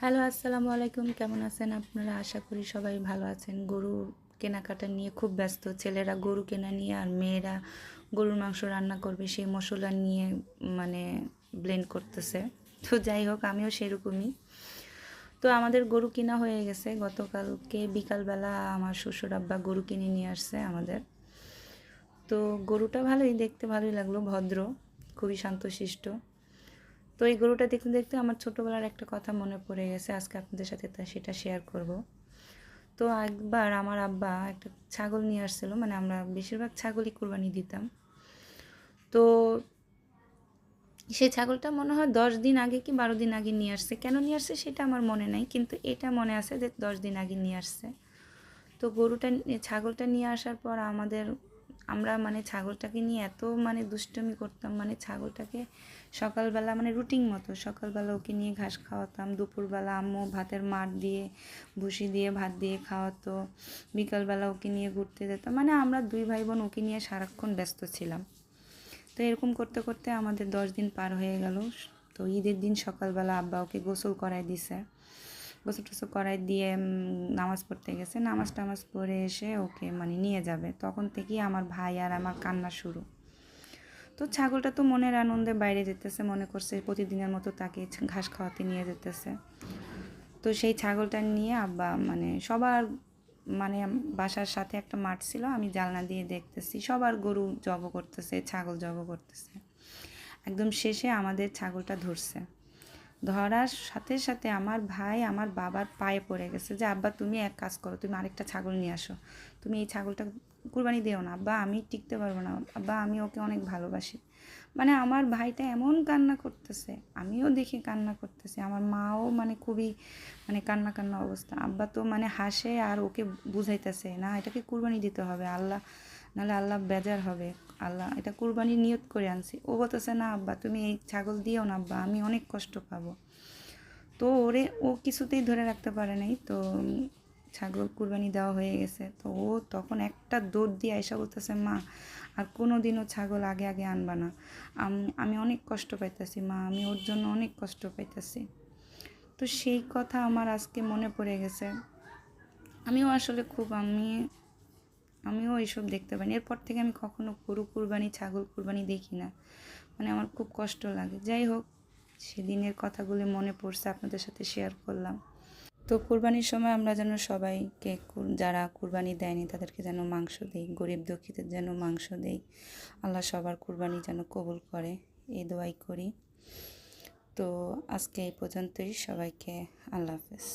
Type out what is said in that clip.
Hello, আসসালামু আলাইকুম। কেমন আছেন আপনারা? আশা করি সবাই ভালো আছেন। গরু কেনাকাটা নিয়ে খুব ব্যস্ত। ছেলেরা গরু কেনা নিয়ে আর মেয়েরা গরুর মাংস রান্না করবে সেই মশলা নিয়ে মানে ব্লেন্ড করতেছে। তো যাই হোক, আমিও সেরকমই। তো আমাদের গরু কিনা হয়ে গেছে। গতকালকে বিকালবেলা আমার শ্বশুর আব্বা গরু কিনে নিয়ে আসছে আমাদের। তো গরুটা ভালোই, দেখতে ভালোই লাগলো, ভদ্র, খুবই শান্তশিষ্ট। তো এই গরুটা দেখতে দেখতে আমার ছোটোবেলার একটা কথা মনে পড়ে গেছে, আজকে আপনাদের সাথে সেটা শেয়ার করব। তো একবার আমার আব্বা একটা ছাগল নিয়ে আসছিলো, মানে আমরা বেশিরভাগ ছাগলই কুরবানি দিতাম। তো সেই ছাগলটা মনে হয় 10 দিন আগে কি 12 দিন আগে নিয়ে আসছে। কেন নিয়ে আসছে সেটা আমার মনে নাই, কিন্তু এটা মনে আছে যে 10 দিন আগে নিয়ে আসছে। তো ছাগলটা নিয়ে আসার পর আমরা মানে ছাগলটাকে নিয়ে এত মানে দুষ্টুমি করতাম, মানে ছাগলটাকে সকালবেলা মানে রুটিন মতো সকালবেলা ওকে নিয়ে ঘাস খাওয়াতাম, দুপুরবেলা আম্মু ভাতের মাড় দিয়ে ভুসি দিয়ে ভাত দিয়ে খাওয়াতো, বিকালবেলা ওকে নিয়ে ঘুরতে যেতাম। মানে আমরা দুই ভাই বোন ওকে নিয়ে সারাক্ষণ ব্যস্ত ছিলাম। তো এরকম করতে করতে আমাদের 10 দিন পার হয়ে গেল। তো ঈদের দিন সকালবেলা আব্বা ওকে গোসল করাই দিছে। গোসল টোসল করাই দিয়ে নামাজ পড়তে গেছে। নামাজ পড়ে এসে ওকে মানে নিয়ে যাবে, তখন থেকেই আমার ভাই আর আমার কান্না শুরু। তো ছাগলটা তো মনের আনন্দে বাইরে যেতেছে, মনে করছে প্রতিদিনের মতো তাকে ঘাস খাওয়াতে নিয়ে যেতেছে। তো সেই ছাগলটা নিয়ে আব্বা মানে সবার মানে বাসার সাথে একটা মাঠ ছিল, আমি জানলা দিয়ে দেখতেছি সবার গরু জব করতেছে, ছাগল জব করতেছে। একদম শেষে আমাদের ছাগলটা ধরছে। ধরার সাথে সাথে আমার ভাই আমার বাবার পায়ে পড়ে গেছে যে আব্বা তুমি এক কাজ করো, তুমি আরেকটা ছাগল নিয়ে আসো, তুমি এই ছাগলটা কুরবানি দিও না আব্বা, আমি টিকতে পারবো না আব্বা, আমি ওকে অনেক ভালোবাসি। মানে আমার ভাইটা এমন কান্না করতেছে, আমিও দেখে কান্না করতেছি, আমার মাও মানে খুবই মানে কান্না কান্না অবস্থা। আব্বা তো মানে হাসে আর ওকে বুঝাইতেছে না এটাকে কুরবানি দিতে হবে, আল্লাহ নাহলে আল্লাহ বেজার হবে, আল্লাহ এটা কুরবানি নিয়ত করে আনছি। ও বলতেছে না আব্বা তুমি এই ছাগল দিও না আব্বা, আমি অনেক কষ্ট পাবো। তো ও কিছুতেই ধরে রাখতে পারে নাই। তো ছাগল কুরবানি দেওয়া হয়ে গেছে। তো ও তখন একটা দৌড় দিয়ে এসে বলতেছে মা আর কোনো দিনও ছাগল আগে আগে আনবা না, আমি অনেক কষ্ট পাইতেছি মা, আমি ওর জন্য অনেক কষ্ট পাইতেছি। তো সেই কথা আমার আজকে মনে পড়ে গেছে। আমিও আসলে আমিও এইসব দেখতে পাইনি। এরপর থেকে আমি কখনো গরু কুরবানি ছাগল কুরবানি দেখি না, মানে আমার খুব কষ্ট লাগে। যাই হোক, সেদিনের কথাগুলি মনে পড়ছে, আপনাদের সাথে শেয়ার করলাম। তো কুরবানির সময় আমরা যেন সবাইকে, যারা কুরবানি দেয়নি তাদেরকে যেন মাংস দেই, গরিব দুঃখীদের যেন মাংস দেই, আল্লাহ সবার কুরবানি যেন কবুল করে, এই দোয়াই করি। তো আজকে এই পর্যন্তই, সবাইকে আল্লাহ হাফেজ।